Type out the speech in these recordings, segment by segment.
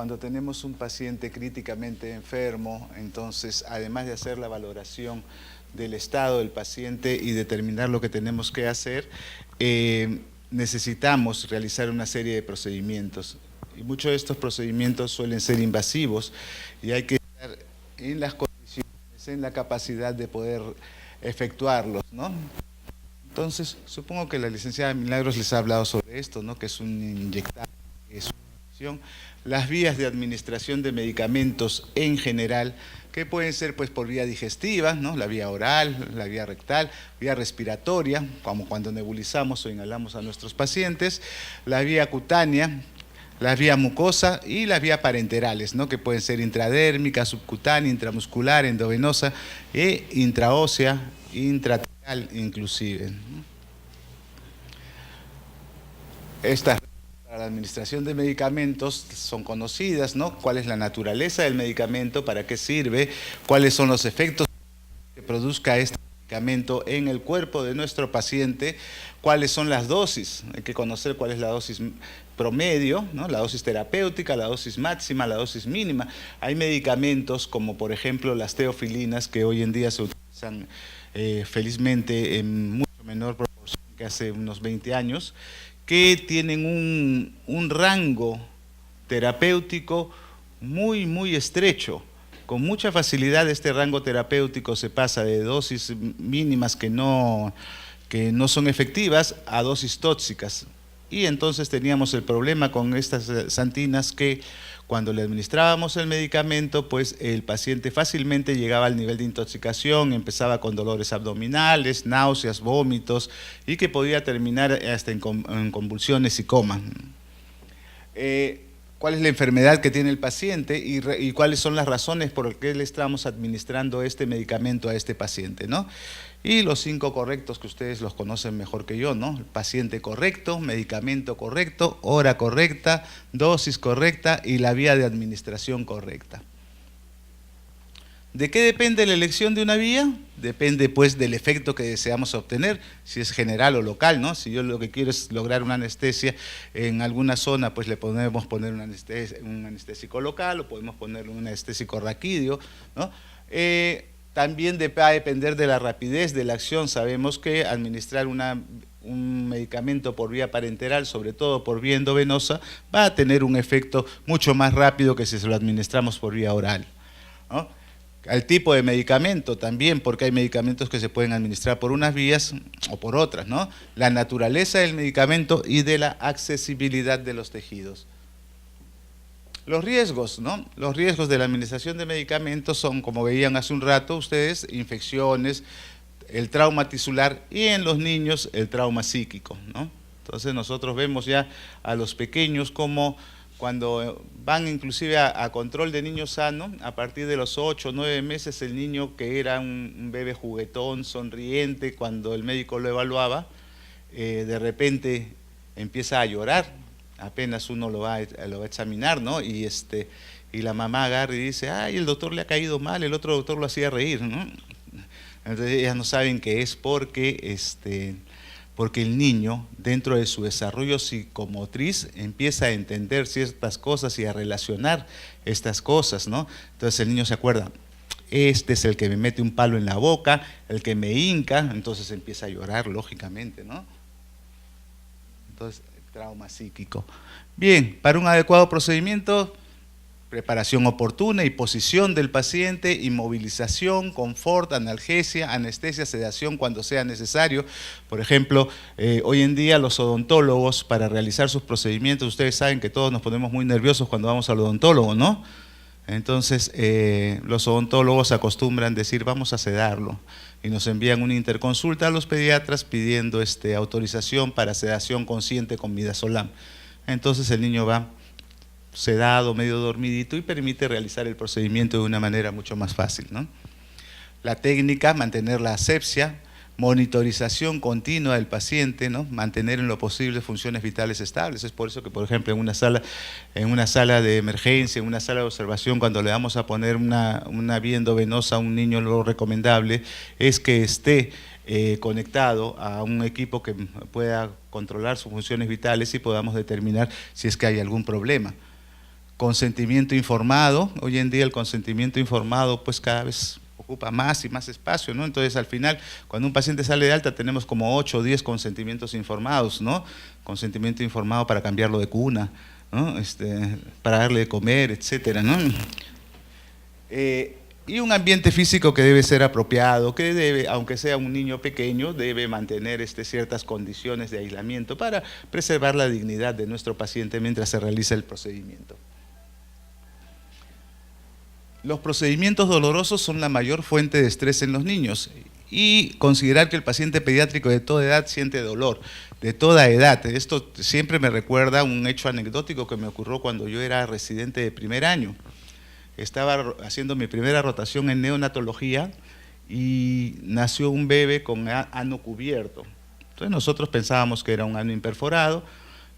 cuando tenemos un paciente críticamente enfermo, entonces además de hacer la valoración del estado del paciente y determinar lo que tenemos que hacer, necesitamos realizar una serie de procedimientos. Y muchos de estos procedimientos suelen ser invasivos y hay que estar en las condiciones, en la capacidad de poder efectuarlos, ¿no? Entonces, supongo que la licenciada Milagros les ha hablado sobre esto, ¿no? Que es un inyectable, que es una inyección. Las vías de administración de medicamentos en general, que pueden ser pues por vía digestiva, ¿no? La vía oral, la vía rectal, vía respiratoria, como cuando nebulizamos o inhalamos a nuestros pacientes, la vía cutánea, la vía mucosa y las vías parenterales, ¿no? Que pueden ser intradérmica, subcutánea, intramuscular, endovenosa e intraósea, intratecal inclusive. Estas para la administración de medicamentos son conocidas, ¿no? ¿Cuál es la naturaleza del medicamento? ¿Para qué sirve? ¿Cuáles son los efectos que produzca este medicamento en el cuerpo de nuestro paciente? ¿Cuáles son las dosis? Hay que conocer cuál es la dosis promedio, ¿no? La dosis terapéutica, la dosis máxima, la dosis mínima. Hay medicamentos como por ejemplo las teofilinas que hoy en día se utilizan felizmente en mucho menor proporción que hace unos 20 años, que tienen un rango terapéutico muy estrecho. Con mucha facilidad este rango terapéutico se pasa de dosis mínimas que no son efectivas a dosis tóxicas. Y entonces teníamos el problema con estas santinas que cuando le administrábamos el medicamento, pues el paciente fácilmente llegaba al nivel de intoxicación, empezaba con dolores abdominales, náuseas, vómitos y que podía terminar hasta en convulsiones y coma. ¿Cuál es la enfermedad que tiene el paciente y cuáles son las razones por las que le estamos administrando este medicamento a este paciente, ¿no? Y los 5 correctos que ustedes los conocen mejor que yo, ¿no? El paciente correcto, medicamento correcto, hora correcta, dosis correcta y la vía de administración correcta. ¿De qué depende la elección de una vía? Depende pues del efecto que deseamos obtener, si es general o local, ¿no? Si yo lo que quiero es lograr una anestesia en alguna zona, pues le podemos poner un anestésico local o podemos ponerle un anestésico raquídeo, ¿no? También va a depender de la rapidez de la acción. Sabemos que administrar un medicamento por vía parenteral, sobre todo por vía endovenosa, va a tener un efecto mucho más rápido que si se lo administramos por vía oral, ¿no? Al tipo de medicamento también, porque hay medicamentos que se pueden administrar por unas vías o por otras, ¿no? La naturaleza del medicamento y de la accesibilidad de los tejidos. Los riesgos, ¿no? Los riesgos de la administración de medicamentos son, como veían hace un rato ustedes, infecciones, el trauma tisular y en los niños el trauma psíquico, ¿no? Entonces nosotros vemos ya a los pequeños como cuando van inclusive a control de niño sano, a partir de los 8 o 9 meses el niño que era un bebé juguetón, sonriente, cuando el médico lo evaluaba, de repente empieza a llorar, apenas uno lo va a examinar, ¿no? Y la mamá agarra y dice, ay, el doctor le ha caído mal, el otro doctor lo hacía reír, ¿no? Entonces ellas no saben que es porque el niño, dentro de su desarrollo psicomotriz, empieza a entender ciertas cosas y a relacionar estas cosas, ¿no? Entonces el niño se acuerda, este es el que me mete un palo en la boca, el que me hinca, entonces empieza a llorar, lógicamente, ¿no? Entonces, trauma psíquico. Bien, para un adecuado procedimiento, preparación oportuna y posición del paciente, inmovilización, confort, analgesia, anestesia, sedación cuando sea necesario. Por ejemplo, hoy en día los odontólogos para realizar sus procedimientos, ustedes saben que todos nos ponemos muy nerviosos cuando vamos al odontólogo, ¿no? Entonces los odontólogos acostumbran decir vamos a sedarlo y nos envían una interconsulta a los pediatras pidiendo autorización para sedación consciente con midazolam. Entonces el niño va sedado, medio dormidito y permite realizar el procedimiento de una manera mucho más fácil, ¿no? La técnica, mantener la asepsia, monitorización continua del paciente, ¿no? Mantener en lo posible funciones vitales estables. Es por eso que, por ejemplo, en una sala de emergencia, en una sala de observación, cuando le vamos a poner una vía endovenosa a un niño, lo recomendable es que esté conectado a un equipo que pueda controlar sus funciones vitales y podamos determinar si es que hay algún problema. consentimiento informado. Hoy en día el consentimiento informado pues cada vez ocupa más y más espacio, ¿no? Entonces al final, cuando un paciente sale de alta, tenemos como 8 o 10 consentimientos informados, ¿no? Consentimiento informado para cambiarlo de cuna, ¿no? Para darle de comer, etcétera, ¿no? Y un ambiente físico que debe ser apropiado, que debe, aunque sea un niño pequeño, debe mantener ciertas condiciones de aislamiento para preservar la dignidad de nuestro paciente mientras se realiza el procedimiento. Los procedimientos dolorosos son la mayor fuente de estrés en los niños y considerar que el paciente pediátrico de toda edad siente dolor, de toda edad. Esto siempre me recuerda un hecho anecdótico que me ocurrió cuando yo era residente de primer año. Estaba haciendo mi primera rotación en neonatología y nació un bebé con ano cubierto. Entonces nosotros pensábamos que era un ano imperforado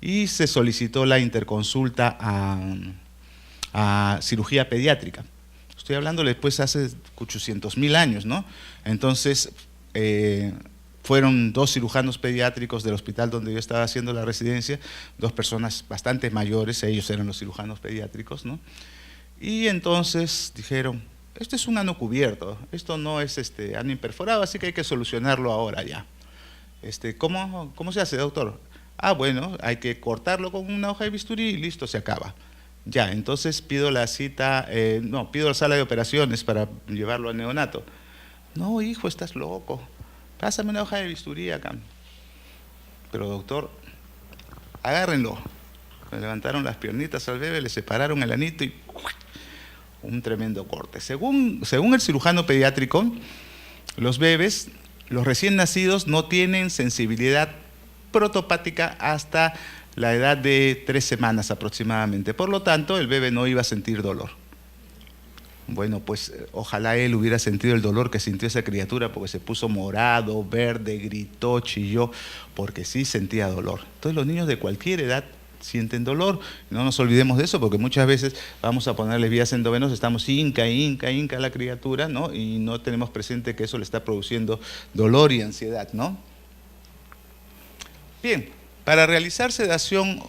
y se solicitó la interconsulta a cirugía pediátrica. Estoy hablando después hace 800.000 años, ¿no? Entonces, fueron 2 cirujanos pediátricos del hospital donde yo estaba haciendo la residencia, 2 personas bastante mayores, ellos eran los cirujanos pediátricos, ¿no? Y entonces dijeron, esto es un ano cubierto, esto no es ano imperforado, así que hay que solucionarlo ahora ya. ¿Cómo se hace, doctor? Ah, bueno, hay que cortarlo con una hoja de bisturí y listo, se acaba. Ya, entonces pido la cita, pido la sala de operaciones para llevarlo a neonato. No, hijo, estás loco, pásame una hoja de bisturí acá. Pero doctor, agárrenlo. Le levantaron las piernitas al bebé, le separaron el anito y un tremendo corte. Según el cirujano pediátrico, los bebés, los recién nacidos, no tienen sensibilidad protopática hasta la edad de 3 semanas aproximadamente. Por lo tanto, el bebé no iba a sentir dolor. Bueno, pues ojalá él hubiera sentido el dolor que sintió esa criatura, porque se puso morado, verde, gritó, chilló, porque sí sentía dolor. Entonces los niños de cualquier edad sienten dolor. No nos olvidemos de eso, porque muchas veces vamos a ponerles vías endovenosas, estamos inca a la criatura, ¿no? Y no tenemos presente que eso le está produciendo dolor y ansiedad, ¿no? Bien, para realizar sedación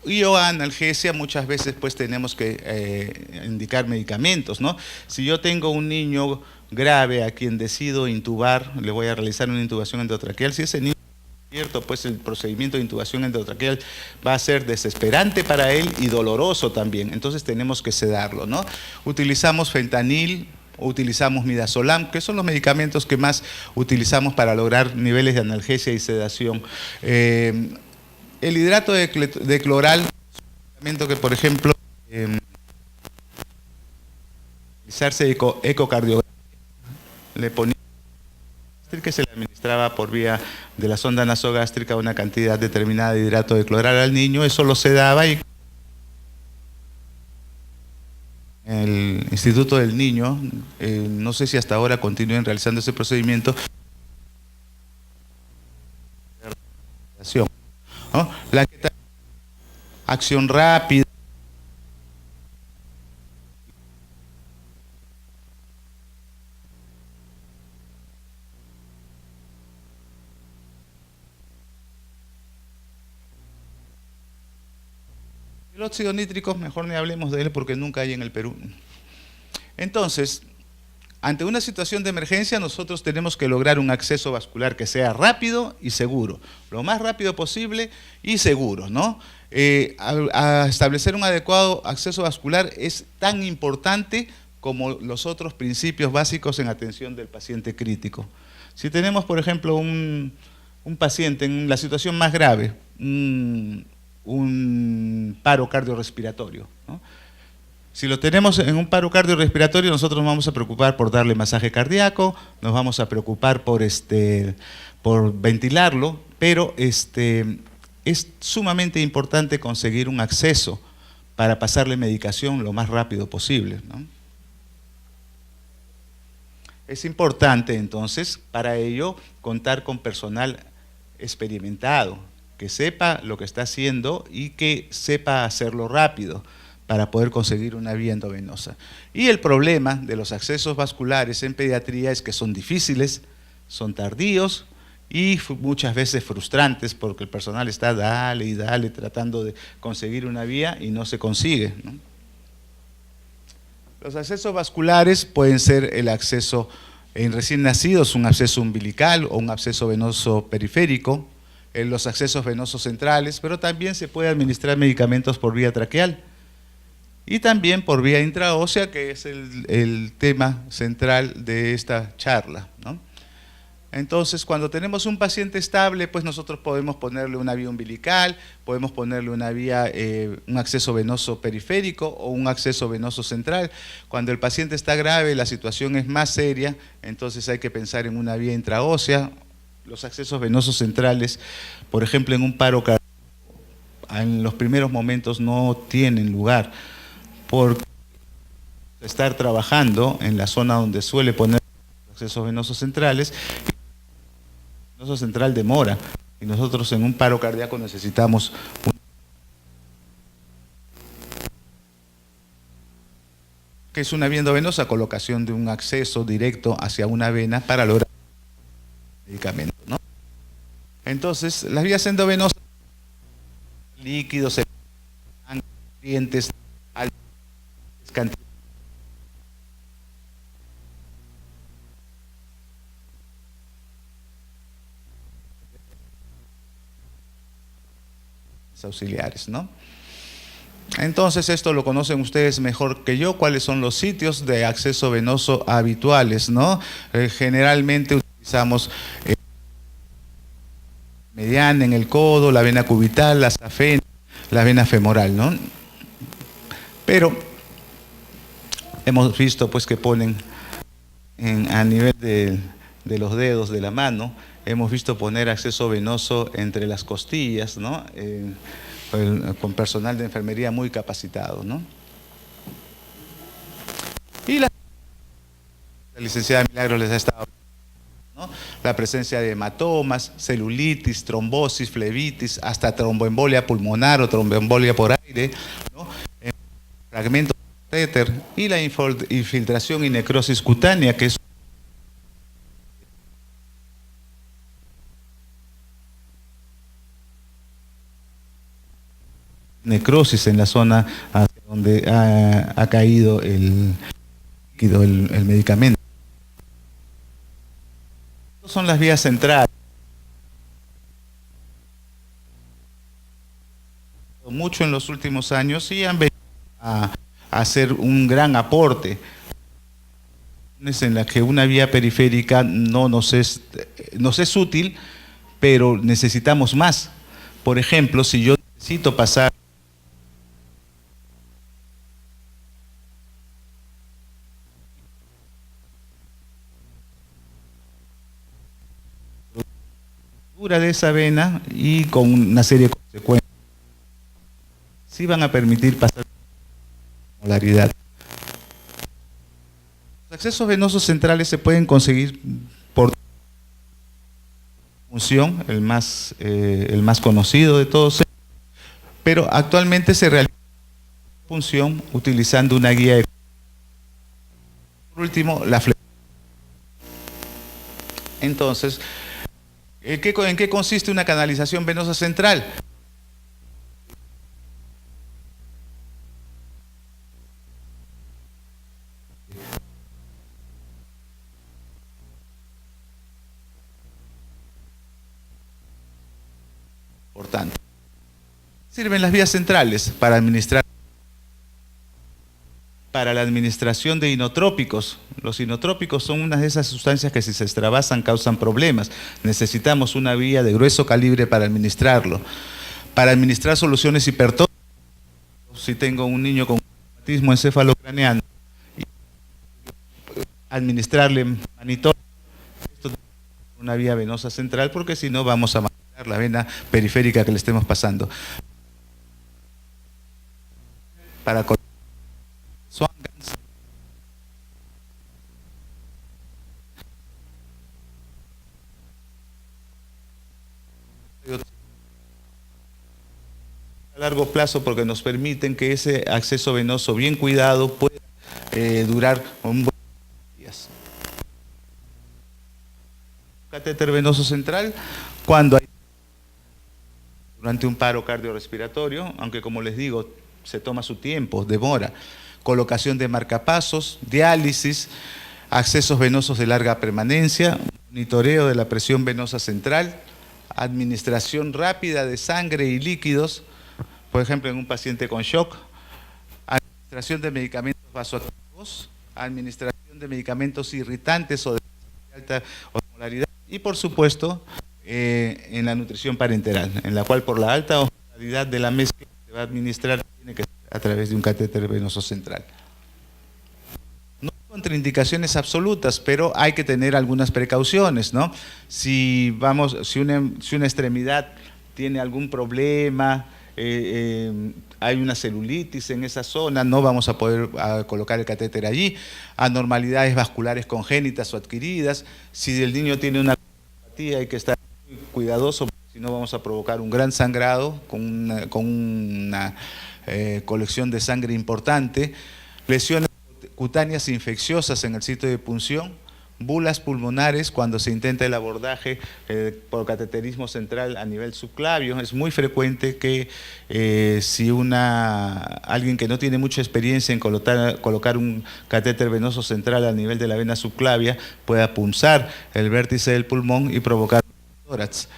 y o analgesia muchas veces pues tenemos que indicar medicamentos, ¿no? Si yo tengo un niño grave a quien decido intubar, le voy a realizar una intubación endotraqueal. Si ese niño es cierto, pues el procedimiento de intubación endotraqueal va a ser desesperante para él y doloroso también, entonces tenemos que sedarlo, ¿no? Utilizamos fentanil, utilizamos midazolam, que son los medicamentos que más utilizamos para lograr niveles de analgesia y sedación. El hidrato de cloral, un medicamento que, por ejemplo, realizarse ecocardiografía, le ponía que se le administraba por vía de la sonda nasogástrica una cantidad determinada de hidrato de cloral al niño, eso lo sedaba y el Instituto del Niño, no sé si hasta ahora continúen realizando ese procedimiento, ¿no? La acción rápida, el óxido nítrico, mejor ni hablemos de él porque nunca hay en el Perú. Entonces, ante una situación de emergencia, nosotros tenemos que lograr un acceso vascular que sea rápido y seguro, lo más rápido posible y seguro, ¿no? A establecer un adecuado acceso vascular es tan importante como los otros principios básicos en atención del paciente crítico. Si tenemos, por ejemplo, un paciente en la situación más grave, un paro cardiorrespiratorio, ¿no? Si lo tenemos en un paro cardiorrespiratorio, nosotros nos vamos a preocupar por darle masaje cardíaco, nos vamos a preocupar por ventilarlo, pero es sumamente importante conseguir un acceso para pasarle medicación lo más rápido posible, ¿no? Es importante entonces para ello contar con personal experimentado, que sepa lo que está haciendo y que sepa hacerlo rápido para poder conseguir una vía endovenosa. Y el problema de los accesos vasculares en pediatría es que son difíciles, son tardíos y muchas veces frustrantes porque el personal está dale y dale tratando de conseguir una vía y no se consigue, ¿no? Los accesos vasculares pueden ser el acceso en recién nacidos, un absceso umbilical o un absceso venoso periférico, en los accesos venosos centrales, pero también se puede administrar medicamentos por vía traqueal y también por vía intraósea, que es el tema central de esta charla, ¿no? Entonces, cuando tenemos un paciente estable, pues nosotros podemos ponerle una vía umbilical, podemos ponerle una vía, un acceso venoso periférico o un acceso venoso central. Cuando el paciente está grave, la situación es más seria, entonces hay que pensar en una vía intraósea. Los accesos venosos centrales, por ejemplo, en un paro cardíaco, en los primeros momentos no tienen lugar, por estar trabajando en la zona donde suele poner accesos venosos centrales. El venoso central demora y nosotros en un paro cardíaco necesitamos que es una vía endovenosa, colocación de un acceso directo hacia una vena para lograr el medicamento, ¿no? Entonces, las vías endovenosas, líquidos, nutrientes, cantidades auxiliares, ¿no? Entonces, esto lo conocen ustedes mejor que yo, cuáles son los sitios de acceso venoso habituales, ¿no? Generalmente utilizamos mediana en el codo, la vena cubital, la safena, la vena femoral, ¿no? Pero hemos visto pues que ponen a nivel de los dedos de la mano, hemos visto poner acceso venoso entre las costillas, ¿no? Con personal de enfermería muy capacitado, ¿no? Y la licenciada Milagros les ha estado hablando, ¿no? La presencia de hematomas, celulitis, trombosis, flebitis, hasta tromboembolia pulmonar o tromboembolia por aire, ¿no? Fragmentos de catéter y la infiltración y necrosis cutánea, que es necrosis en la zona hacia donde ha caído el líquido, el medicamento. Estas son las vías centrales. Mucho en los últimos años y han venido a hacer un gran aporte en la que una vía periférica no nos es útil, pero necesitamos más. Por ejemplo, si yo necesito pasar de esa vena y con una serie de consecuencias, sí van a permitir pasar molaridad. Los accesos venosos centrales se pueden conseguir por función, el más conocido de todos, pero actualmente se realiza función utilizando una guía de... Por último, la flexión. Entonces, ¿en qué consiste una canalización venosa central? Importante. Sirven las vías centrales para la administración de inotrópicos. Los inotrópicos son una de esas sustancias que si se extravasan causan problemas. Necesitamos una vía de grueso calibre para administrarlo. Para administrar soluciones hipertónicas, si tengo un niño con traumatismo encefalocraneano, administrarle manitol, esto es una vía venosa central, porque si no vamos a matar la vena periférica que le estemos pasando. Para a largo plazo, porque nos permiten que ese acceso venoso bien cuidado pueda durar un buen días. Catéter venoso central cuando hay durante un paro cardiorrespiratorio, aunque como les digo, se toma su tiempo, demora. colocación de marcapasos, diálisis, accesos venosos de larga permanencia, monitoreo de la presión venosa central, administración rápida de sangre y líquidos, por ejemplo, en un paciente con shock, administración de medicamentos vasoactivos, administración de medicamentos irritantes o de alta osmolaridad y, por supuesto, en la nutrición parenteral, en la cual por la alta osmolaridad de la mezcla que se va a administrar tiene que ser a través de un catéter venoso central. No hay contraindicaciones absolutas, pero hay que tener algunas precauciones, ¿no? Si una extremidad tiene algún problema, hay una celulitis en esa zona, no vamos a poder colocar el catéter allí. Anormalidades vasculares congénitas o adquiridas. Si el niño tiene una cardiopatía, hay que estar muy cuidadoso, porque si no vamos a provocar un gran sangrado con una colección de sangre importante. Lesiones cutáneas infecciosas en el sitio de punción, bulas pulmonares cuando se intenta el abordaje por cateterismo central a nivel subclavio. Es muy frecuente que si alguien que no tiene mucha experiencia en colocar un catéter venoso central a nivel de la vena subclavia pueda punzar el vértice del pulmón y provocar tórax,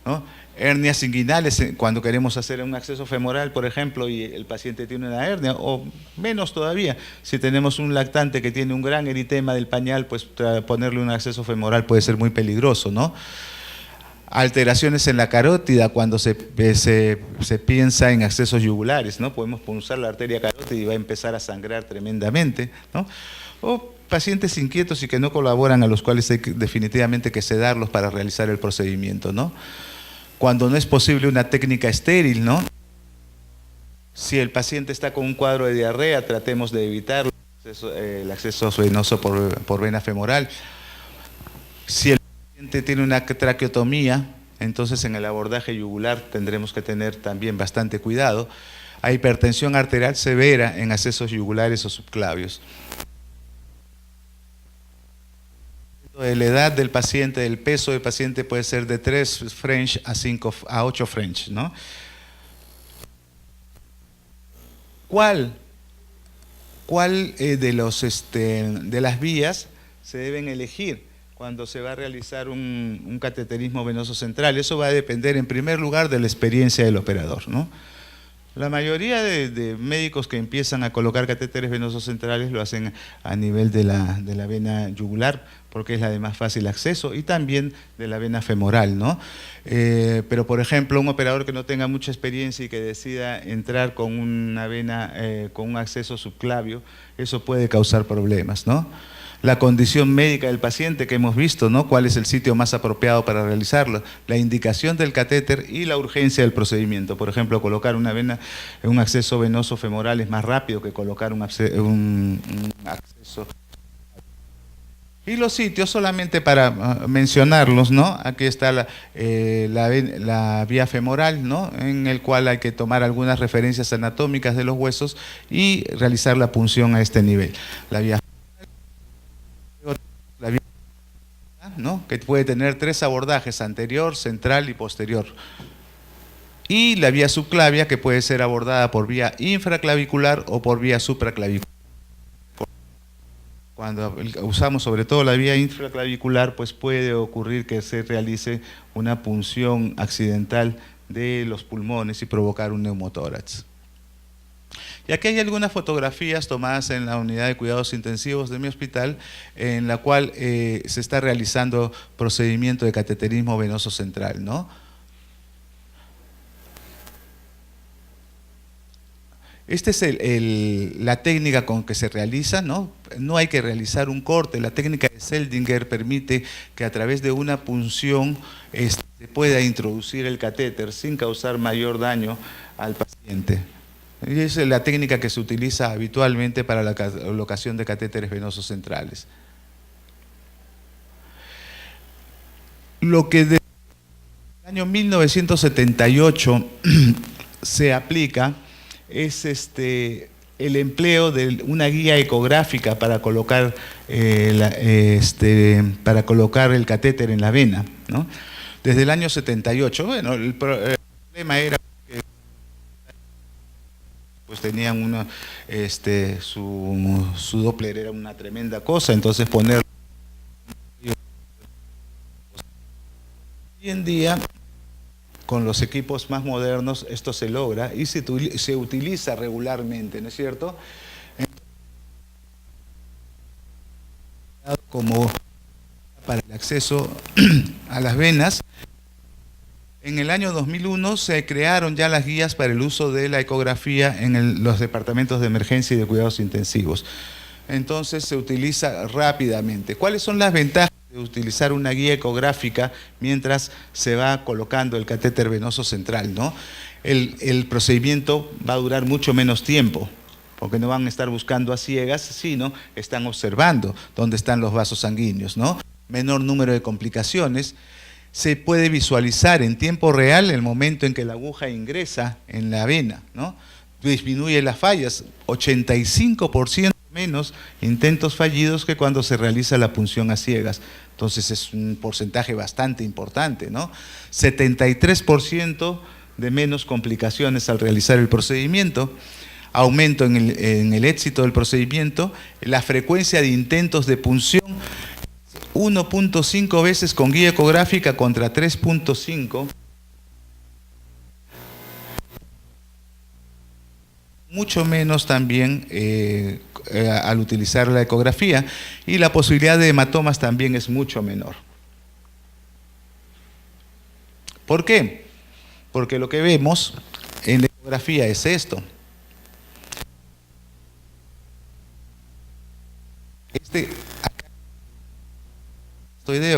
¿no? Hernias inguinales, cuando queremos hacer un acceso femoral, por ejemplo, y el paciente tiene una hernia, o menos todavía, si tenemos un lactante que tiene un gran eritema del pañal, pues ponerle un acceso femoral puede ser muy peligroso, ¿no? Alteraciones en la carótida, cuando se piensa en accesos yugulares, ¿no? Podemos punzar la arteria carótida y va a empezar a sangrar tremendamente, ¿no? O pacientes inquietos y que no colaboran, a los cuales hay definitivamente que sedarlos para realizar el procedimiento, ¿no? Cuando no es posible una técnica estéril, ¿no? Si el paciente está con un cuadro de diarrea, tratemos de evitar el acceso venoso por vena femoral. Si el paciente tiene una traqueotomía, entonces en el abordaje yugular tendremos que tener también bastante cuidado. Hay hipertensión arterial severa en accesos yugulares o subclavios. De la edad del paciente, el peso del paciente puede ser de 3 French a 8 French, ¿no? ¿Cuál de las vías se deben elegir cuando se va a realizar un cateterismo venoso central? Eso va a depender en primer lugar de la experiencia del operador, ¿no? La mayoría de médicos que empiezan a colocar catéteres venosos centrales lo hacen a nivel de la vena yugular, porque es la de más fácil acceso, y también de la vena femoral, ¿no? Pero, por ejemplo, un operador que no tenga mucha experiencia y que decida entrar con una vena, con un acceso subclavio, eso puede causar problemas, ¿no? La condición médica del paciente que hemos visto, ¿no? Cuál es el sitio más apropiado para realizarlo, la indicación del catéter y la urgencia del procedimiento. Por ejemplo, colocar un acceso venoso femoral es más rápido que colocar un acceso. Y los sitios, solamente para mencionarlos, ¿no? Aquí está la vía femoral, ¿no? En el cual hay que tomar algunas referencias anatómicas de los huesos y realizar la punción a este nivel. La vía, ¿no? Que puede tener 3 abordajes: anterior, central y posterior. Y la vía subclavia, que puede ser abordada por vía infraclavicular o por vía supraclavicular. Cuando usamos sobre todo la vía infraclavicular, pues puede ocurrir que se realice una punción accidental de los pulmones y provocar un neumotórax. Y aquí hay algunas fotografías tomadas en la unidad de cuidados intensivos de mi hospital, en la cual se está realizando procedimiento de cateterismo venoso central, ¿no? Esta es la técnica con que se realiza, ¿no? No hay que realizar un corte. La técnica de Seldinger permite que a través de una punción se pueda introducir el catéter sin causar mayor daño al paciente. Y esa es la técnica que se utiliza habitualmente para la colocación de catéteres venosos centrales. Lo que desde el año 1978 se aplica es el empleo de una guía ecográfica para colocar, el catéter en la vena, ¿no? Desde el año 78, bueno, el problema era que pues tenían su Doppler era una tremenda cosa, entonces poner. Hoy en día, con los equipos más modernos, esto se logra y se utiliza regularmente, ¿no es cierto? Como para el acceso a las venas. En el año 2001 se crearon ya las guías para el uso de la ecografía en los departamentos de emergencia y de cuidados intensivos. Entonces se utiliza rápidamente. ¿Cuáles son las ventajas de utilizar una guía ecográfica mientras se va colocando el catéter venoso central, ¿no? El procedimiento va a durar mucho menos tiempo, porque no van a estar buscando a ciegas, sino están observando dónde están los vasos sanguíneos, ¿no? Menor número de complicaciones. Se puede visualizar en tiempo real el momento en que la aguja ingresa en la vena, ¿no? Disminuye las fallas, 85% menos intentos fallidos que cuando se realiza la punción a ciegas. Entonces es un porcentaje bastante importante, ¿no? 73% de menos complicaciones al realizar el procedimiento, aumento en el éxito del procedimiento, la frecuencia de intentos de punción 1.5 veces con guía ecográfica contra 3.5. Mucho menos también al utilizar la ecografía, y la posibilidad de hematomas también es mucho menor. ¿Por qué? Porque lo que vemos en la ecografía es esto.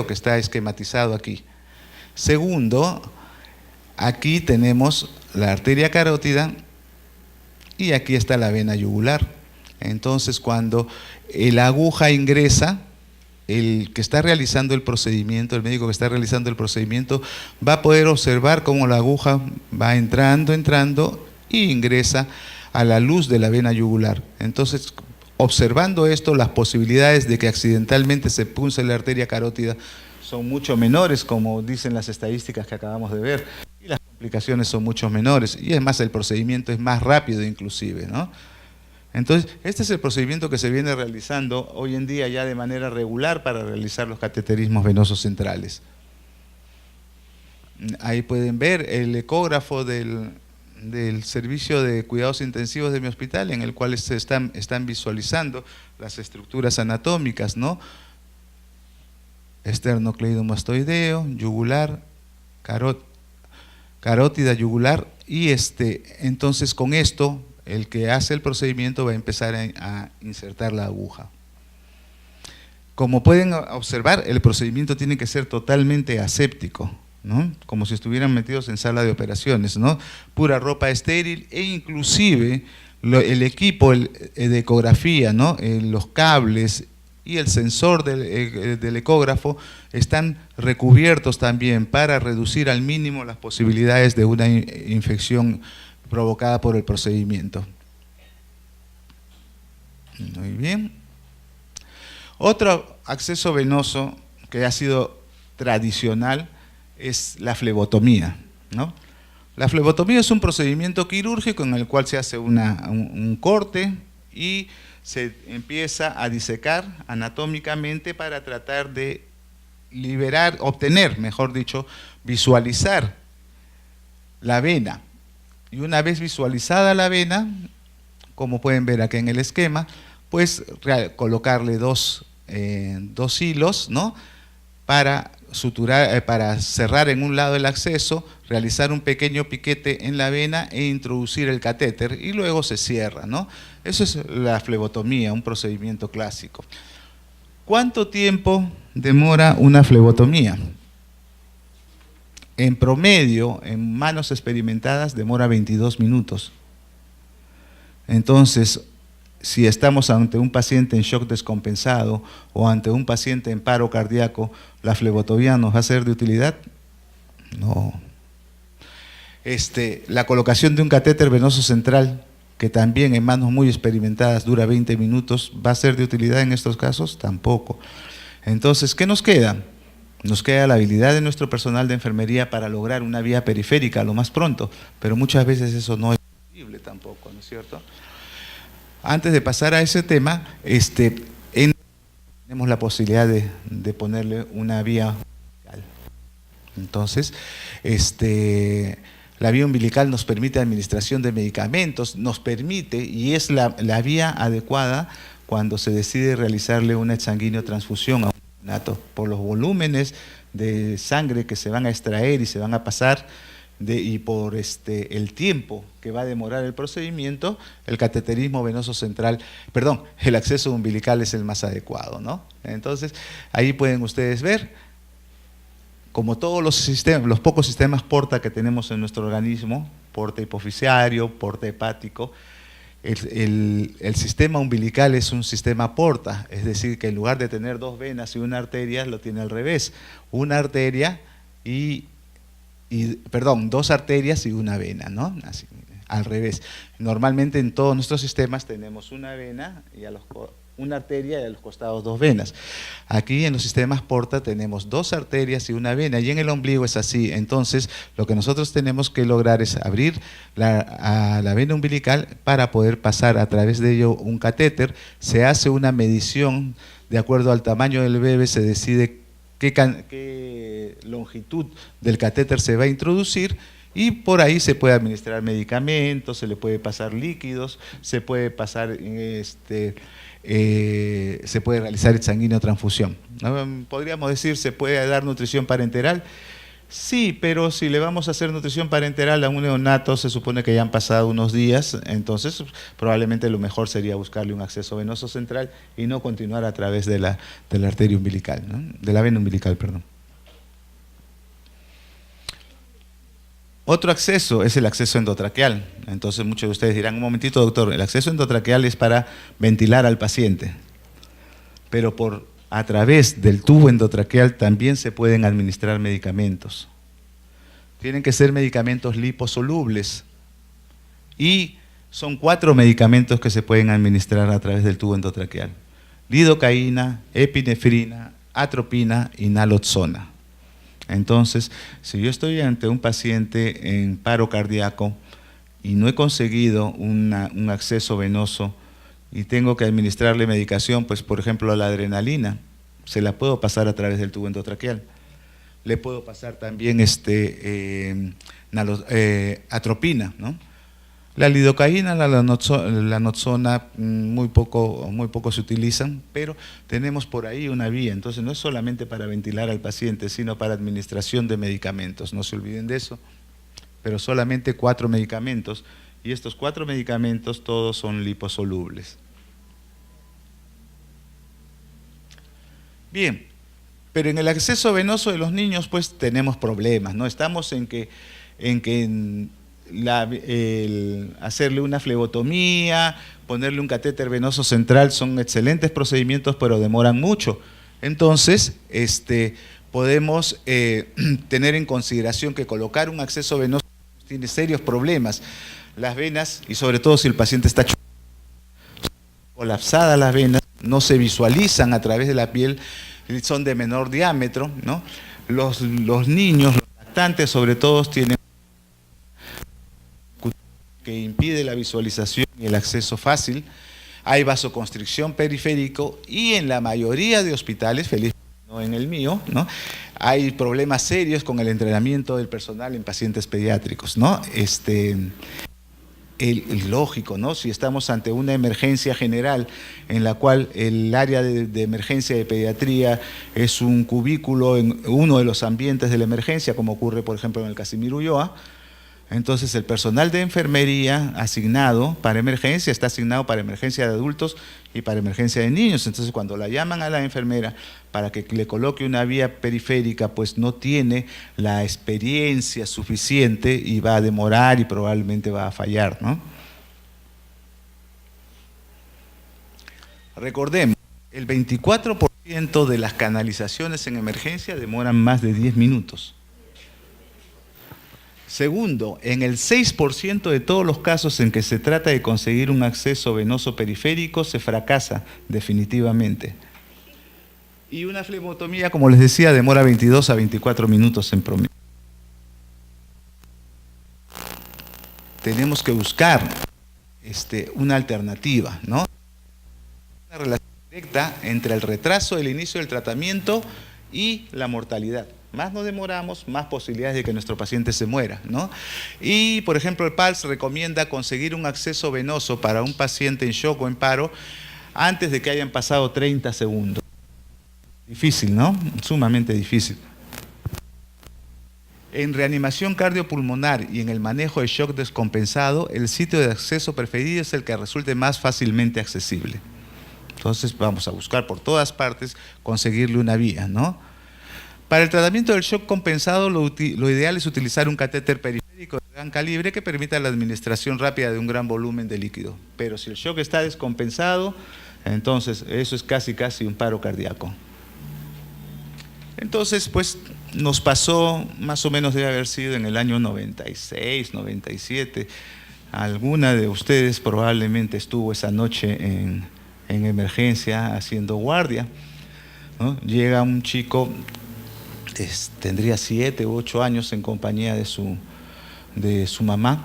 Que está esquematizado aquí. Segundo, aquí tenemos la arteria carótida y aquí está la vena yugular. Entonces, cuando la aguja ingresa, el que está realizando el procedimiento, el médico que está realizando el procedimiento, va a poder observar cómo la aguja va entrando y ingresa a la luz de la vena yugular. Entonces, observando esto, las posibilidades de que accidentalmente se punce la arteria carótida son mucho menores, como dicen las estadísticas que acabamos de ver, y las complicaciones son mucho menores, y además el procedimiento es más rápido inclusive, ¿no? Entonces, este es el procedimiento que se viene realizando hoy en día ya de manera regular para realizar los cateterismos venosos centrales. Ahí pueden ver el ecógrafo del servicio de cuidados intensivos de mi hospital, en el cual se están visualizando las estructuras anatómicas, ¿no? Esternocleidomastoideo, yugular, carótida yugular, y entonces con esto el que hace el procedimiento va a empezar a insertar la aguja. Como pueden observar, el procedimiento tiene que ser totalmente aséptico, ¿no? Como si estuvieran metidos en sala de operaciones, ¿no? Pura ropa estéril, e inclusive el equipo de ecografía, ¿no? Los cables y el sensor del ecógrafo están recubiertos también para reducir al mínimo las posibilidades de una infección provocada por el procedimiento. Muy bien. Otro acceso venoso que ha sido tradicional es la flebotomía, ¿no? La flebotomía es un procedimiento quirúrgico en el cual se hace un corte y se empieza a disecar anatómicamente para tratar de obtener, mejor dicho, visualizar la vena. Y una vez visualizada la vena, como pueden ver aquí en el esquema, pues colocarle dos hilos, ¿no? Para suturar, para cerrar en un lado el acceso, realizar un pequeño piquete en la vena e introducir el catéter, y luego se cierra, ¿no? Eso es la flebotomía, un procedimiento clásico. ¿Cuánto tiempo demora una flebotomía? En promedio, en manos experimentadas, demora 22 minutos. Entonces, si estamos ante un paciente en shock descompensado o ante un paciente en paro cardíaco, ¿la flebotomía nos va a ser de utilidad? No. La colocación de un catéter venoso central, que también en manos muy experimentadas dura 20 minutos, ¿va a ser de utilidad en estos casos? Tampoco. Entonces, ¿qué nos queda? Nos queda la habilidad de nuestro personal de enfermería para lograr una vía periférica lo más pronto, pero muchas veces eso no es posible. soluble tampoco, ¿no es cierto? Antes de pasar a ese tema, tenemos la posibilidad de ponerle una vía umbilical. Entonces, la vía umbilical nos permite administración de medicamentos, nos permite, y es la vía adecuada cuando se decide realizarle una exsanguíneo-transfusión a un neonato, por los volúmenes de sangre que se van a extraer y se van a pasar, y por el tiempo que va a demorar el procedimiento, el cateterismo venoso central, perdón, el acceso umbilical es el más adecuado, ¿no? Entonces, ahí pueden ustedes ver, como todos los sistemas, los pocos sistemas porta que tenemos en nuestro organismo, porta hipoficiario, porta hepático, el sistema umbilical es un sistema porta, es decir, que en lugar de tener dos venas y una arteria, lo tiene al revés, una arteria dos arterias y una vena, ¿no? Así, al revés. Normalmente en todos nuestros sistemas tenemos una vena y una arteria y a los costados dos venas. Aquí en los sistemas porta tenemos dos arterias y una vena, y en el ombligo es así. Entonces, lo que nosotros tenemos que lograr es abrir a la vena umbilical para poder pasar a través de ello un catéter. Se hace una medición, de acuerdo al tamaño del bebé, se decide qué longitud del catéter se va a introducir, y por ahí se puede administrar medicamentos, se le puede pasar líquidos, se puede pasar, se puede realizar exsanguíneo-transfusión. Podríamos decir, ¿se puede dar nutrición parenteral? Sí, pero si le vamos a hacer nutrición parenteral a un neonato, se supone que ya han pasado unos días, entonces probablemente lo mejor sería buscarle un acceso venoso central y no continuar a través de la arteria umbilical, ¿no? De la vena umbilical, perdón. Otro acceso es el acceso endotraqueal. Entonces muchos de ustedes dirán, un momentito doctor, el acceso endotraqueal es para ventilar al paciente, pero a través del tubo endotraqueal también se pueden administrar medicamentos. Tienen que ser medicamentos liposolubles, y son 4 medicamentos que se pueden administrar a través del tubo endotraqueal: lidocaína, epinefrina, atropina y naloxona. Entonces, si yo estoy ante un paciente en paro cardíaco y no he conseguido un acceso venoso y tengo que administrarle medicación, pues por ejemplo la adrenalina, se la puedo pasar a través del tubo endotraqueal. Le puedo pasar también atropina, ¿no? La lidocaína, la naloxona, muy poco se utilizan, pero tenemos por ahí una vía. Entonces no es solamente para ventilar al paciente, sino para administración de medicamentos. No se olviden de eso, pero solamente 4 medicamentos, y estos 4 medicamentos todos son liposolubles. Bien, pero en el acceso venoso de los niños pues tenemos problemas, ¿no? Estamos en que hacerle una flebotomía, ponerle un catéter venoso central son excelentes procedimientos, pero demoran mucho. Entonces, podemos tener en consideración que colocar un acceso venoso tiene serios problemas. Las venas, y sobre todo si el paciente está colapsada, las venas no se visualizan a través de la piel, son de menor diámetro, ¿no? Los niños, los lactantes sobre todo, tienen que impide la visualización y el acceso fácil. Hay vasoconstricción periférico, y en la mayoría de hospitales, felizmente no en el mío, ¿no?, hay problemas serios con el entrenamiento del personal en pacientes pediátricos, ¿no? Lógico, ¿no? Si estamos ante una emergencia general en la cual el área de emergencia de pediatría es un cubículo en uno de los ambientes de la emergencia, como ocurre por ejemplo en el Casimiro Ulloa, entonces el personal de enfermería asignado para emergencia está asignado para emergencia de adultos y para emergencia de niños. Entonces cuando la llaman a la enfermera para que le coloque una vía periférica, pues no tiene la experiencia suficiente y va a demorar y probablemente va a fallar, ¿no? Recordemos, el 24% de las canalizaciones en emergencia demoran más de 10 minutos. Segundo, en el 6% de todos los casos en que se trata de conseguir un acceso venoso periférico se fracasa definitivamente. Y una flebotomía, como les decía, demora 22 a 24 minutos en promedio. tenemos que buscar una alternativa, ¿no? Una relación directa entre el retraso del inicio del tratamiento y la mortalidad. Más nos demoramos, más posibilidades de que nuestro paciente se muera, ¿no? Y, por ejemplo, el PALS recomienda conseguir un acceso venoso para un paciente en shock o en paro antes de que hayan pasado 30 segundos. Difícil, ¿no? Sumamente difícil. En reanimación cardiopulmonar y en el manejo de shock descompensado, el sitio de acceso preferido es el que resulte más fácilmente accesible. Entonces vamos a buscar por todas partes conseguirle una vía, ¿no? Para el tratamiento del shock compensado, lo ideal es utilizar un catéter periférico de gran calibre que permita la administración rápida de un gran volumen de líquido. Pero si el shock está descompensado, entonces eso es casi un paro cardíaco. Entonces, pues, nos pasó, más o menos debe haber sido en el año 96, 97. Alguna de ustedes probablemente estuvo esa noche en emergencia haciendo guardia, ¿no? Llega un chico, tendría 7 u 8 años en compañía de su mamá.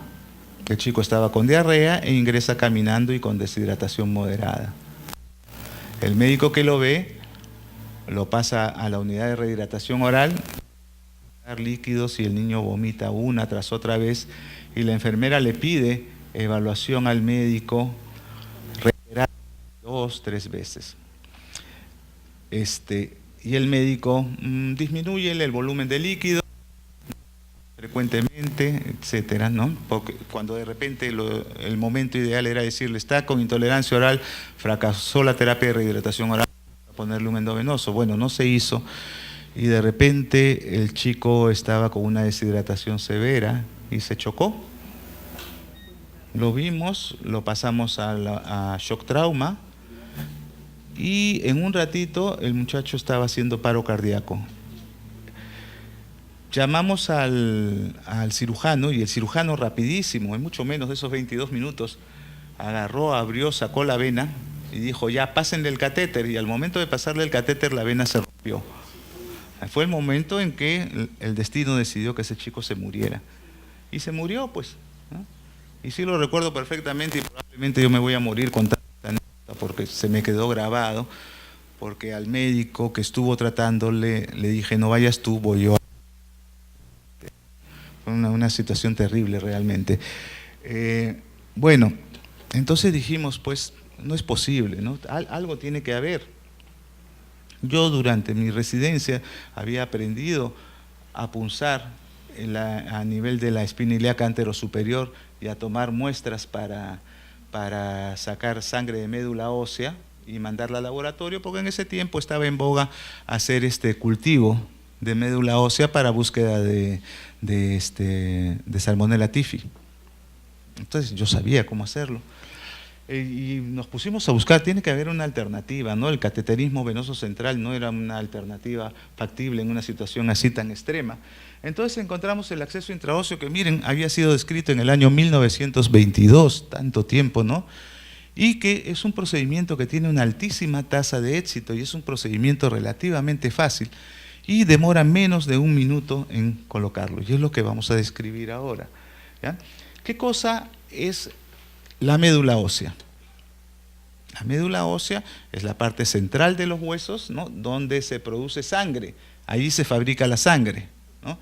El chico estaba con diarrea e ingresa caminando y con deshidratación moderada. El médico que lo ve lo pasa a la unidad de rehidratación oral, dar líquidos y el niño vomita una tras otra vez y la enfermera le pide evaluación al médico 2, 3 veces. Y el médico disminuye el volumen de líquido frecuentemente, etcétera, ¿no? Porque cuando de repente el momento ideal era decirle está con intolerancia oral, fracasó la terapia de rehidratación oral, ponerle un endovenoso. Bueno, no se hizo y de repente el chico estaba con una deshidratación severa y se chocó. Lo vimos, lo pasamos a shock trauma y en un ratito el muchacho estaba haciendo paro cardíaco. Llamamos al cirujano y el cirujano rapidísimo, en mucho menos de esos 22 minutos, agarró, abrió, sacó la vena y dijo ya pásenle el catéter, y al momento de pasarle el catéter la vena se rompió. Fue el momento en que el destino decidió que ese chico se muriera y se murió, pues, ¿no? Y sí lo recuerdo perfectamente y probablemente yo me voy a morir contando esta anécdota porque se me quedó grabado, porque al médico que estuvo tratándole le dije no vayas tú, voy yo. Fue una situación terrible realmente. Bueno, entonces dijimos pues no es posible, ¿no? Algo tiene que haber. Yo durante mi residencia había aprendido a punzar a nivel de la espina ilíaca anterosuperior y a tomar muestras para sacar sangre de médula ósea y mandarla al laboratorio, porque en ese tiempo estaba en boga hacer cultivo de médula ósea para búsqueda de Salmonella typhi. Entonces yo sabía cómo hacerlo. Y nos pusimos a buscar, tiene que haber una alternativa, ¿no? El cateterismo venoso central no era una alternativa factible en una situación así tan extrema. Entonces encontramos el acceso intraóseo que, miren, había sido descrito en el año 1922, tanto tiempo, ¿no? Y que es un procedimiento que tiene una altísima tasa de éxito y es un procedimiento relativamente fácil y demora menos de 1 minuto en colocarlo. Y es lo que vamos a describir ahora, ¿ya? ¿Qué cosa es la médula ósea? La médula ósea es la parte central de los huesos, ¿no? Donde se produce sangre, ahí se fabrica la sangre, ¿no?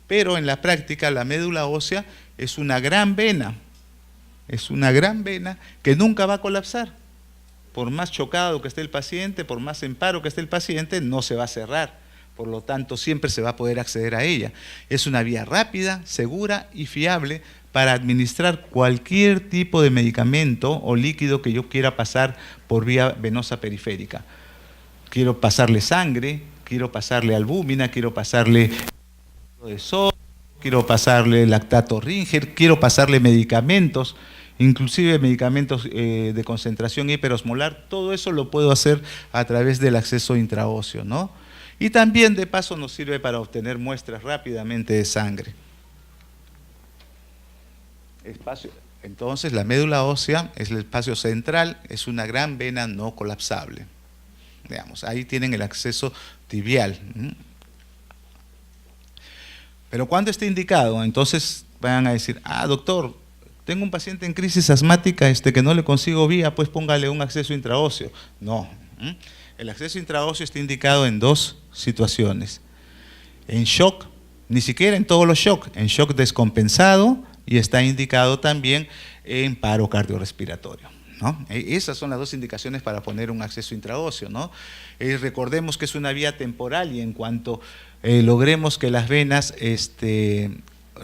Pero en la práctica la médula ósea es una gran vena que nunca va a colapsar. Por más chocado que esté el paciente, por más en paro que esté el paciente, no se va a cerrar. Por lo tanto, siempre se va a poder acceder a ella. Es una vía rápida, segura y fiable para administrar cualquier tipo de medicamento o líquido que yo quiera pasar por vía venosa periférica. Quiero pasarle sangre, quiero pasarle albúmina, quiero pasarle de sodio, quiero pasarle lactato Ringer, quiero pasarle medicamentos, inclusive medicamentos de concentración hiperosmolar. Todo eso lo puedo hacer a través del acceso intraóseo, ¿no? Y también de paso nos sirve para obtener muestras rápidamente de sangre. Entonces la médula ósea es el espacio central, es una gran vena no colapsable. Veamos, ahí tienen el acceso tibial. Pero ¿cuándo está indicado? Entonces van a decir, doctor, tengo un paciente en crisis asmática que no le consigo vía, pues póngale un acceso intraóseo. No. El acceso intraóseo está indicado en dos situaciones. En shock, ni siquiera en todos los shock, en shock descompensado, y está indicado también en paro cardiorrespiratorio, ¿no? Esas son las dos indicaciones para poner un acceso intraóseo, ¿no? Recordemos que es una vía temporal y en cuanto logremos que las venas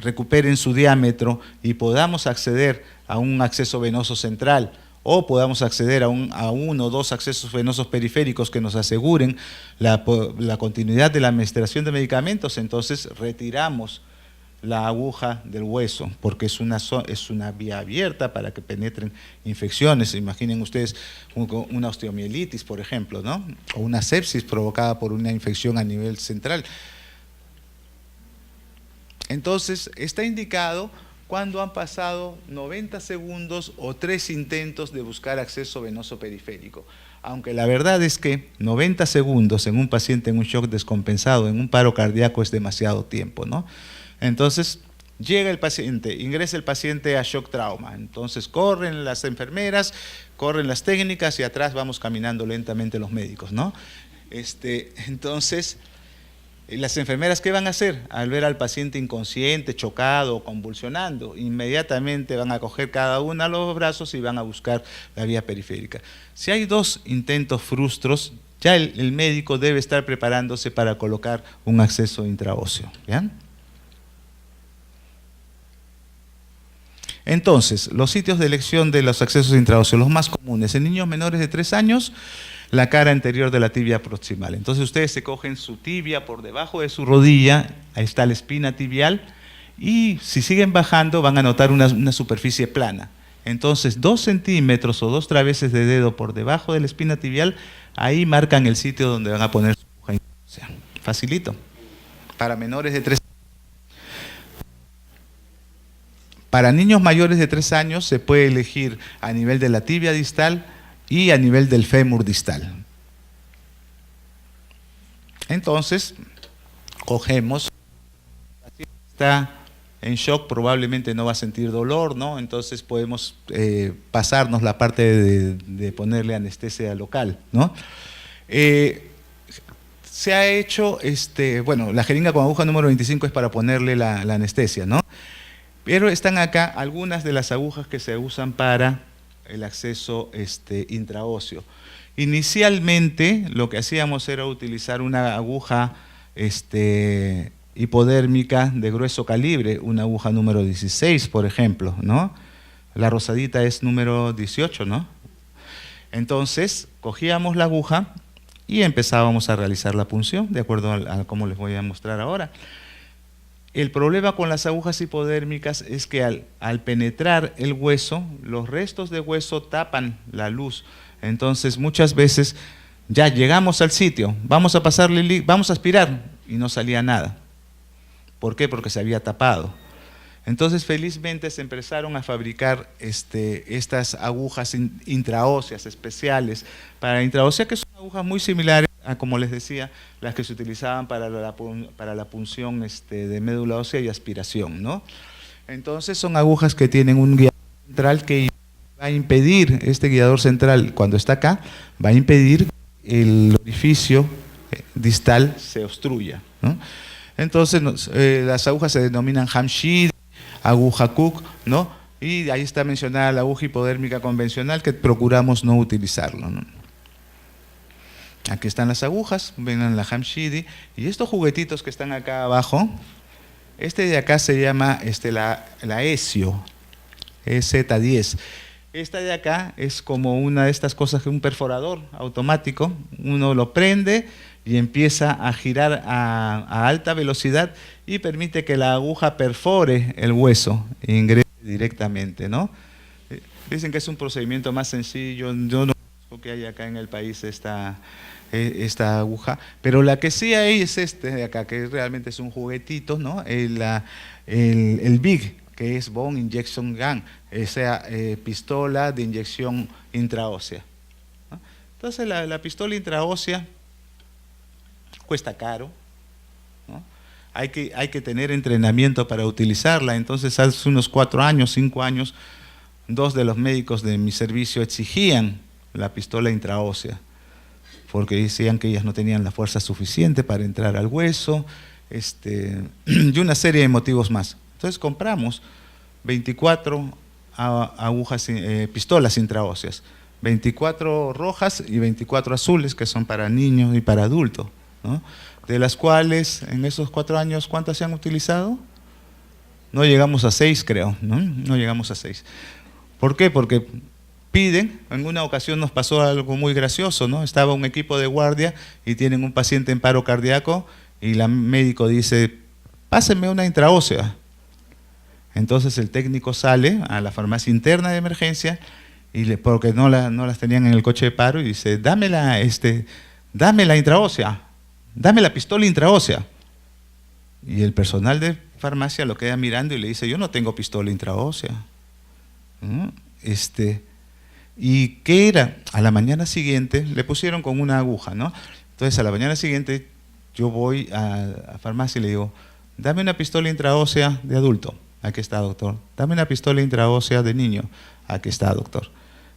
recuperen su diámetro y podamos acceder a un acceso venoso central o podamos acceder a uno o dos accesos venosos periféricos que nos aseguren la continuidad de la administración de medicamentos, entonces retiramos la aguja del hueso, porque es una vía abierta para que penetren infecciones. Imaginen ustedes una osteomielitis, por ejemplo, ¿no? O una sepsis provocada por una infección a nivel central. Entonces, está indicado cuando han pasado 90 segundos o 3 intentos de buscar acceso venoso periférico. Aunque la verdad es que 90 segundos en un paciente en un shock descompensado, en un paro cardíaco, es demasiado tiempo, ¿no? Entonces, llega el paciente, ingresa el paciente a shock trauma. Entonces, corren las enfermeras, corren las técnicas y atrás vamos caminando lentamente los médicos, ¿no? Entonces, las enfermeras, ¿qué van a hacer? Al ver al paciente inconsciente, chocado, convulsionando, inmediatamente van a coger cada una los brazos y van a buscar la vía periférica. Si hay 2 intentos frustros, ya el médico debe estar preparándose para colocar un acceso intraóseo, ¿bien? Entonces, los sitios de elección de los accesos intraóseos, los más comunes, en niños menores de 3 años, la cara anterior de la tibia proximal. Entonces ustedes se cogen su tibia por debajo de su rodilla, ahí está la espina tibial, y si siguen bajando van a notar una superficie plana. Entonces 2 centímetros o 2 traveses de dedo por debajo de la espina tibial, ahí marcan el sitio donde van a poner su aguja intraósea. Facilito. Para menores de 3 años. Para niños mayores de 3 años se puede elegir a nivel de la tibia distal y a nivel del fémur distal. Entonces, cogemos, el paciente está en shock, probablemente no va a sentir dolor, ¿no? Entonces podemos pasarnos la parte de ponerle anestesia local, ¿no? Se ha hecho, bueno, la jeringa con aguja número 25 es para ponerle la anestesia, ¿no? Pero están acá algunas de las agujas que se usan para el acceso intraóseo. Inicialmente lo que hacíamos era utilizar una aguja hipodérmica de grueso calibre, una aguja número 16, por ejemplo, ¿no? La rosadita es número 18, ¿no? Entonces, cogíamos la aguja y empezábamos a realizar la punción, de acuerdo a cómo les voy a mostrar ahora. El problema con las agujas hipodérmicas es que al penetrar el hueso, los restos de hueso tapan la luz. Entonces, muchas veces ya llegamos al sitio, vamos a aspirar y no salía nada. ¿Por qué? Porque se había tapado. Entonces, felizmente se empezaron a fabricar estas agujas intraóseas especiales para intraósea, que son agujas muy similares a, como les decía, las que se utilizaban para la punción de médula ósea y aspiración, ¿no? Entonces, son agujas que tienen un guiador central que va a impedir, este guiador central, cuando está acá, va a impedir que el orificio distal se obstruya, ¿no? Entonces, las agujas se denominan Hamshidi, aguja Cook, ¿no? Y ahí está mencionada la aguja hipodérmica convencional, que procuramos no utilizarlo, ¿no? Aquí están las agujas, ven la Hamshidi, y estos juguetitos que están acá abajo, de acá se llama la Ezio, EZ10. Esta de acá es como una de estas cosas, un perforador automático, uno lo prende y empieza a girar a alta velocidad y permite que la aguja perfore el hueso e ingrese directamente, ¿no? Dicen que es un procedimiento más sencillo, yo no conozco que hay acá en el país esta aguja, pero la que sí hay es de acá, que realmente es un juguetito, ¿no? El BIG, que es Bone Injection Gun, esa pistola de inyección intraósea, ¿no? Entonces la pistola intraósea cuesta caro, ¿no? hay que tener entrenamiento para utilizarla. Entonces, hace unos 4 años, 5 años, 2 de los médicos de mi servicio exigían la pistola intraósea, porque decían que ellas no tenían la fuerza suficiente para entrar al hueso, y una serie de motivos más. Entonces compramos 24 agujas, pistolas intraóseas, 24 rojas y 24 azules, que son para niños y para adultos, ¿no? De las cuales en esos 4 años, ¿cuántas se han utilizado? No llegamos a 6, creo, ¿no? No llegamos a 6. ¿Por qué? Porque piden, en una ocasión nos pasó algo muy gracioso, ¿no? Estaba un equipo de guardia y tienen un paciente en paro cardíaco y el médico dice, pásenme una intraósea. Entonces el técnico sale a la farmacia interna de emergencia, porque no las tenían en el coche de paro, y dice, dame la intraósea, dame la pistola intraósea. Y el personal de farmacia lo queda mirando y le dice, yo no tengo pistola intraósea. ¿No? ¿Y qué era? A la mañana siguiente le pusieron con una aguja, ¿no? Entonces a la mañana siguiente yo voy a farmacia y le digo, dame una pistola intraósea de adulto. Aquí está, doctor. Dame una pistola intraósea de niño. Aquí está, doctor.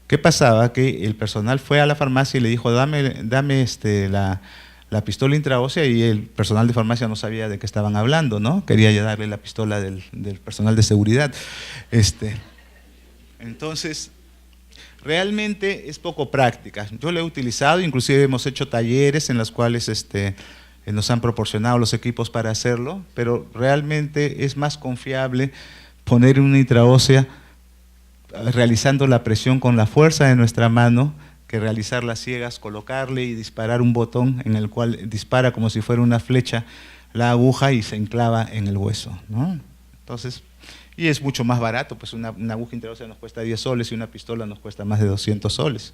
¿Qué pasaba? Que el personal fue a la farmacia y le dijo, dame la pistola intraósea, y el personal de farmacia no sabía de qué estaban hablando, ¿no? Quería ya darle la pistola del personal de seguridad. Entonces, realmente es poco práctica. Yo la he utilizado, inclusive hemos hecho talleres en los cuales nos han proporcionado los equipos para hacerlo, pero realmente es más confiable poner una intraósea realizando la presión con la fuerza de nuestra mano que realizarlas ciegas, colocarle y disparar un botón en el cual dispara como si fuera una flecha la aguja y se enclava en el hueso, ¿no? Entonces, y es mucho más barato, pues una aguja intraósea nos cuesta 10 soles y una pistola nos cuesta más de 200 soles.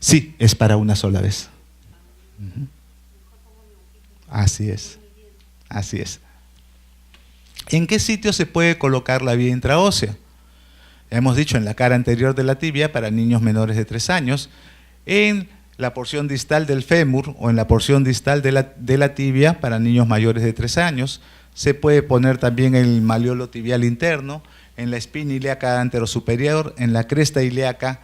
Sí, es para una sola vez. Así es, así es. ¿En qué sitio se puede colocar la vía intraósea? Hemos dicho en la cara anterior de la tibia para niños menores de 3 años, en la porción distal del fémur o en la porción distal de la tibia para niños mayores de 3 años, se puede poner también el maleolo tibial interno, en la espina ilíaca anterosuperior, en la cresta ilíaca,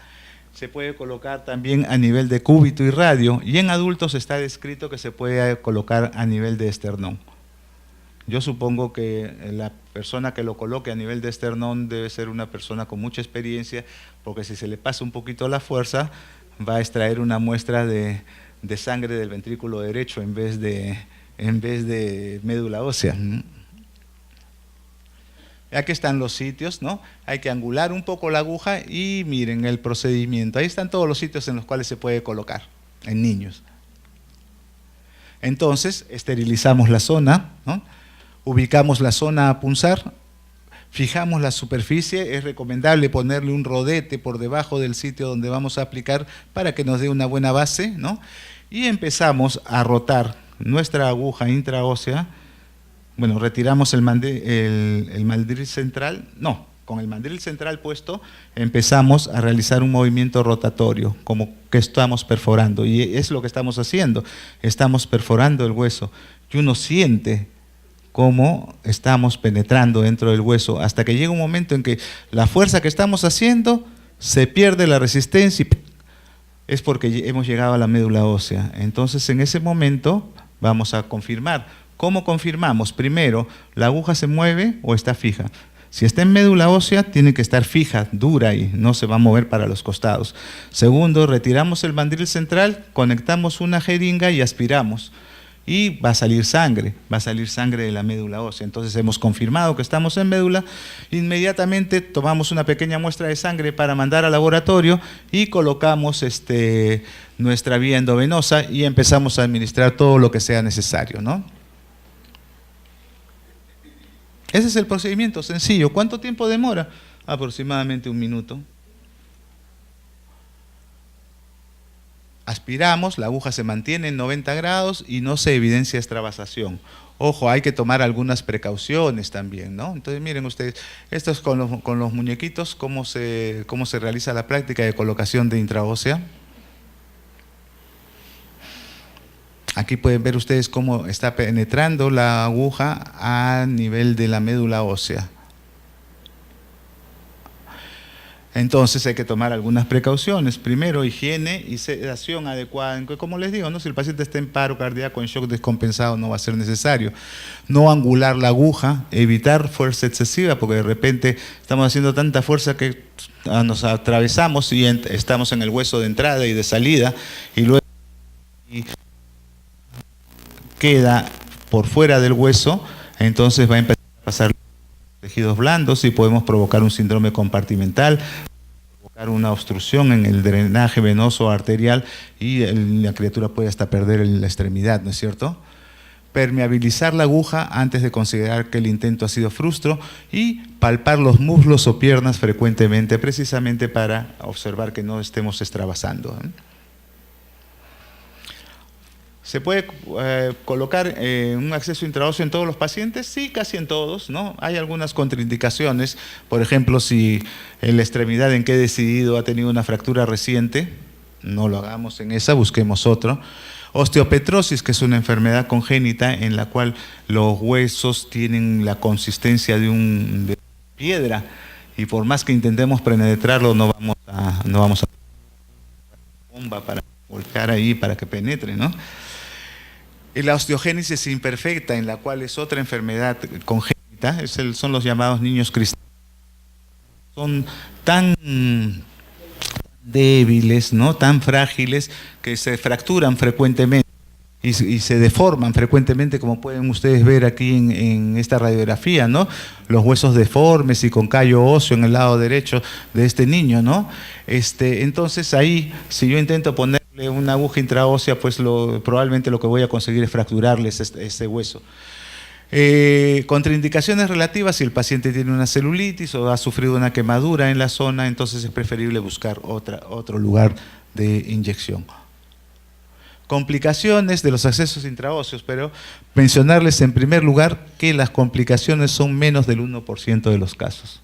se puede colocar también a nivel de cúbito y radio, y en adultos está descrito que se puede colocar a nivel de esternón. Yo supongo que la persona que lo coloque a nivel de esternón debe ser una persona con mucha experiencia, porque si se le pasa un poquito la fuerza, va a extraer una muestra de sangre del ventrículo derecho en vez de médula ósea. Aquí están los sitios, ¿no? Hay que angular un poco la aguja y miren el procedimiento. Ahí están todos los sitios en los cuales se puede colocar en niños. Entonces, esterilizamos la zona, ¿no? Ubicamos la zona a punzar, fijamos la superficie, es recomendable ponerle un rodete por debajo del sitio donde vamos a aplicar para que nos dé una buena base, ¿no? Y empezamos a rotar nuestra aguja intraósea. Bueno, retiramos el mandril central, no, con el mandril central puesto empezamos a realizar un movimiento rotatorio, como que estamos perforando, y es lo que estamos haciendo, estamos perforando el hueso, y uno siente cómo estamos penetrando dentro del hueso, hasta que llega un momento en que la fuerza que estamos haciendo se pierde la resistencia y es porque hemos llegado a la médula ósea. Entonces en ese momento vamos a confirmar. ¿Cómo confirmamos? Primero, ¿la aguja se mueve o está fija? Si está en médula ósea, tiene que estar fija, dura y no se va a mover para los costados. Segundo, retiramos el mandril central, conectamos una jeringa y aspiramos. Y va a salir sangre de la médula ósea. Entonces hemos confirmado que estamos en médula, inmediatamente tomamos una pequeña muestra de sangre para mandar al laboratorio y colocamos nuestra vía endovenosa y empezamos a administrar todo lo que sea necesario, ¿no? Ese es el procedimiento sencillo. ¿Cuánto tiempo demora? Aproximadamente 1 minuto. Aspiramos, la aguja se mantiene en 90 grados y no se evidencia extravasación. Ojo, hay que tomar algunas precauciones también, ¿no? Entonces miren ustedes, esto es con los muñequitos, cómo se realiza la práctica de colocación de intraósea. Aquí pueden ver ustedes cómo está penetrando la aguja a nivel de la médula ósea. Entonces hay que tomar algunas precauciones. Primero, higiene y sedación adecuada. Como les digo, ¿no? Si el paciente está en paro cardíaco, en shock descompensado, no va a ser necesario. No angular la aguja, evitar fuerza excesiva, porque de repente estamos haciendo tanta fuerza que nos atravesamos y estamos en el hueso de entrada y de salida, y luego queda por fuera del hueso, entonces va a empezar a pasar tejidos blandos y podemos provocar un síndrome compartimental, provocar una obstrucción en el drenaje venoso arterial y la criatura puede hasta perder la extremidad, ¿no es cierto? Permeabilizar la aguja antes de considerar que el intento ha sido frustro y palpar los muslos o piernas frecuentemente, precisamente para observar que no estemos extravasando. ¿Se puede colocar un acceso intraóseo en todos los pacientes? Sí, casi en todos, ¿no? Hay algunas contraindicaciones, por ejemplo, si la extremidad en que he decidido ha tenido una fractura reciente, no lo hagamos en esa, busquemos otro. Osteopetrosis, que es una enfermedad congénita en la cual los huesos tienen la consistencia de piedra y por más que intentemos penetrarlo no vamos a bomba para volcar ahí para que penetre, ¿no? Y la osteogénesis imperfecta, en la cual es otra enfermedad congénita, son los llamados niños cristales. Son tan débiles, ¿no? Tan frágiles, que se fracturan frecuentemente y se deforman frecuentemente, como pueden ustedes ver aquí en esta radiografía, ¿no? Los huesos deformes y con callo óseo en el lado derecho de este niño, ¿no? Entonces ahí, si yo intento ponerle una aguja intraósea, pues probablemente lo que voy a conseguir es fracturarles ese hueso. Contraindicaciones relativas: si el paciente tiene una celulitis o ha sufrido una quemadura en la zona, entonces es preferible buscar otro lugar de inyección. Complicaciones de los accesos intraóseos, pero mencionarles en primer lugar que las complicaciones son menos del 1% de los casos.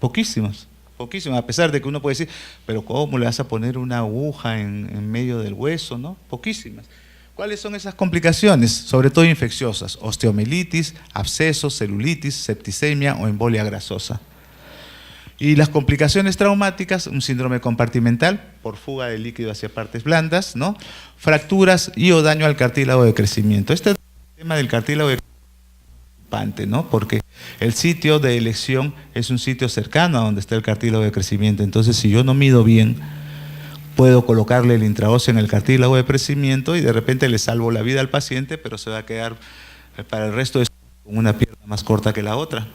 Poquísimas, poquísimas, a pesar de que uno puede decir, pero ¿cómo le vas a poner una aguja en medio del hueso? ¿No? Poquísimas. ¿Cuáles son esas complicaciones? Sobre todo infecciosas: osteomielitis, abscesos, celulitis, septicemia o embolia grasosa. Y las complicaciones traumáticas: un síndrome compartimental por fuga de líquido hacia partes blandas, ¿no? Fracturas y o daño al cartílago de crecimiento. Este tema del cartílago de crecimiento es preocupante, ¿no? Porque el sitio de elección es un sitio cercano a donde está el cartílago de crecimiento. Entonces, si yo no mido bien, puedo colocarle el intraóseo en el cartílago de crecimiento y de repente le salvo la vida al paciente, pero se va a quedar para el resto de su vida con una pierna más corta que la otra,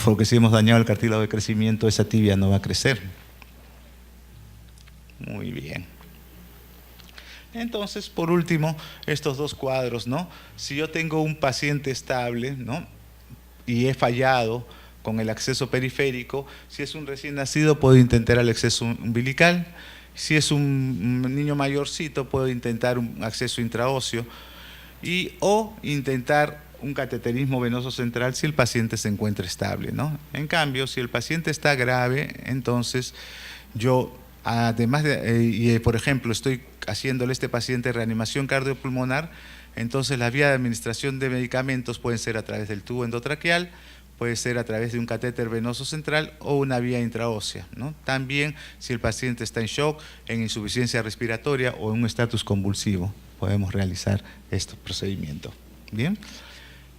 porque si hemos dañado el cartílago de crecimiento, esa tibia no va a crecer. Muy bien. Entonces, por último, estos dos cuadros, ¿no? Si yo tengo un paciente estable, ¿no? Y he fallado con el acceso periférico, si es un recién nacido, puedo intentar el acceso umbilical. Si es un niño mayorcito, puedo intentar un acceso intraóseo o intentar un cateterismo venoso central si el paciente se encuentra estable, ¿no? En cambio, si el paciente está grave, entonces yo, además de, por ejemplo, estoy haciéndole a este paciente reanimación cardiopulmonar, entonces la vía de administración de medicamentos pueden ser a través del tubo endotraqueal, puede ser a través de un catéter venoso central o una vía intraósea, ¿no? También si el paciente está en shock, en insuficiencia respiratoria o en un estatus convulsivo, podemos realizar este procedimiento. Bien.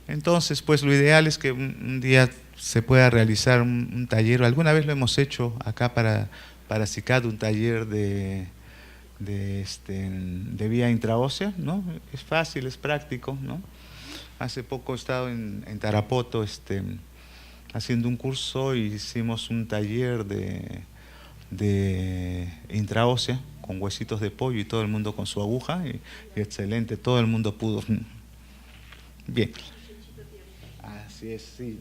Entonces, pues lo ideal es que un día se pueda realizar un taller. Alguna vez lo hemos hecho acá para CICAD, un taller de vía intraósea, ¿no? Es fácil, es práctico, ¿no? Hace poco he estado en Tarapoto haciendo un curso y hicimos un taller de intraósea con huesitos de pollo y todo el mundo con su aguja y excelente, todo el mundo pudo. Bien. Así es, sí.